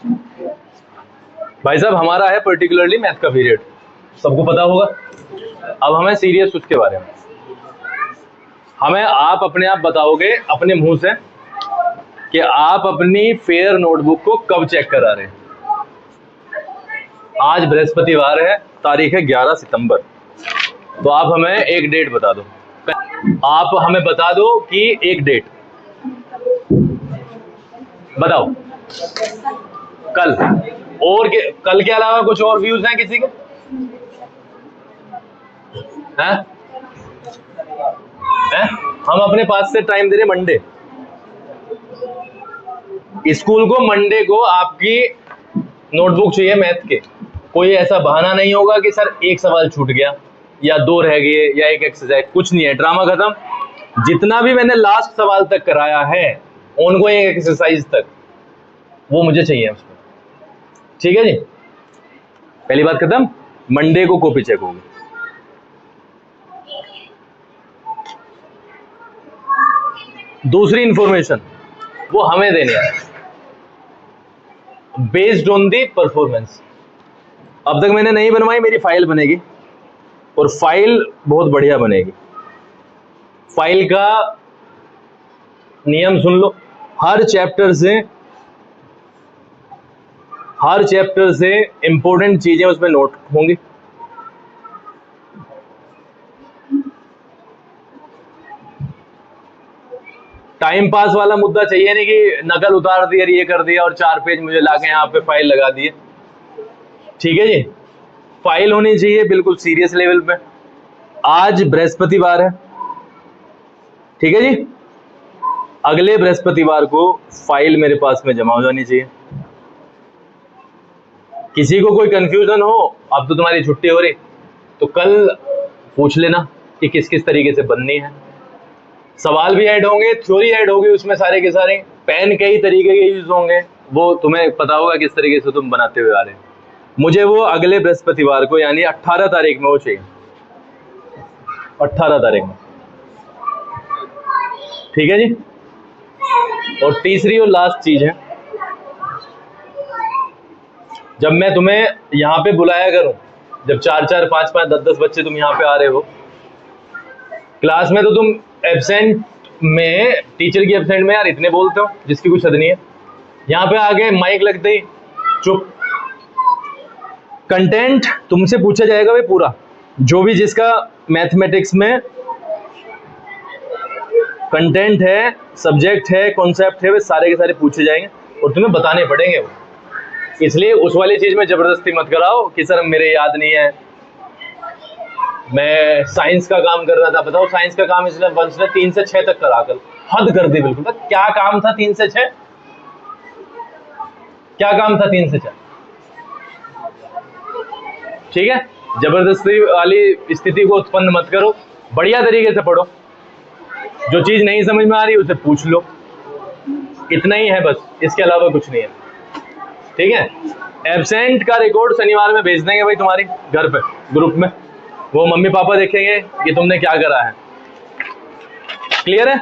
भाई साहब हमारा है पर्टिकुलरली मैथ का पीरियड, सबको पता होगा। अब हमें सीरियस उसके बारे में, हमें आप अपने आप बताओगे अपने मुंह से कि आप अपनी फेयर नोटबुक को कब चेक करा रहे हैं। आज बृहस्पतिवार है, तारीख है 11 सितंबर, तो आप हमें एक डेट बता दो। आप हमें बता दो कि एक डेट बताओ कल, और कल के अलावा कुछ और व्यूज हैं किसी के? हैं? हैं? हम अपने पास से टाइम दे रहे मंडे, स्कूल को मंडे को आपकी नोटबुक चाहिए मैथ के। कोई ऐसा बहाना नहीं होगा कि सर एक सवाल छूट गया या दो रह गए या एक एक्सरसाइज, कुछ नहीं है, ड्रामा खत्म। जितना भी मैंने लास्ट सवाल तक कराया है उनको एक एक्सरसाइज तक वो मुझे चाहिए उसमें, ठीक है जी। पहली बात खत्म, मंडे को कॉपी चेक होगी। दूसरी इंफॉर्मेशन वो हमें देनी है बेस्ड ऑन दी परफॉर्मेंस। अब तक मैंने नहीं बनवाई, मेरी फाइल बनेगी और फाइल बहुत बढ़िया बनेगी। फाइल का नियम सुन लो, हर चैप्टर से इंपॉर्टेंट चीजें उसमें नोट होंगी। टाइम पास वाला मुद्दा चाहिए नहीं कि नकल उतार दी और ये कर दिया और 4 पेज मुझे लाके यहाँ पे फाइल लगा दिए, ठीक है जी। फाइल होनी चाहिए बिल्कुल सीरियस लेवल पे। आज बृहस्पतिवार है, ठीक है जी, अगले बृहस्पतिवार को फाइल मेरे पास में जमा हो जानी चाहिए। किसी को कोई कंफ्यूजन हो, अब तो तुम्हारी छुट्टी हो रही, तो कल पूछ लेना कि किस किस तरीके से बननी है। सवाल भी ऐड होंगे, थ्योरी ऐड होगी उसमें, सारे के सारे पेन कई तरीके के यूज होंगे, वो तुम्हें पता होगा किस तरीके से तुम बनाते हुए आ रहे हैं। मुझे वो अगले बृहस्पतिवार को यानी 18 तारीख में वो चाहिए, 18 तारीख में, ठीक है जी। और तीसरी और लास्ट चीज है, जब मैं तुम्हें यहाँ पे बुलाया करूं, जब 4-4, 5-5, 10-10 बच्चे तुम यहाँ पे आ रहे हो क्लास में, तो तुम एब्सेंट में, टीचर की एब्सेंट में यार इतने बोलते हो जिसकी कुछ हद नहीं है। यहाँ पे आके माइक लगते ही चुप। कंटेंट तुमसे पूछा जाएगा भाई पूरा, जो भी जिसका मैथमेटिक्स में कंटेंट है, सब्जेक्ट है, कॉन्सेप्ट है, वे सारे के सारे पूछे जाएंगे और तुम्हें बताने पड़ेंगे वो। इसलिए उस वाली चीज में जबरदस्ती मत कराओ कि सर मेरे याद नहीं है। मैं साइंस का काम कर रहा था, बताओ साइंस का काम इसने वंश ने 3 से 6 तक करा कर हद कर दी बिल्कुल। क्या काम था 3 से 6? क्या काम था 3 से 6? ठीक है, जबरदस्ती वाली स्थिति को उत्पन्न मत करो, बढ़िया तरीके से पढ़ो। जो चीज नहीं समझ में आ रही उसे पूछ लो, इतना ही है बस, इसके अलावा कुछ नहीं है, ठीक है। एब्सेंट का रिकॉर्ड शनिवार में भेज देंगे भाई तुम्हारी घर पे ग्रुप में, वो मम्मी पापा देखेंगे कि तुमने क्या करा है। क्लियर है?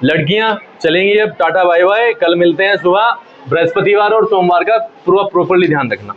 लड़कियां चलेंगी अब, टाटा बाय बाय। कल मिलते हैं सुबह, बृहस्पतिवार और सोमवार का पूरा प्रॉपरली ध्यान रखना।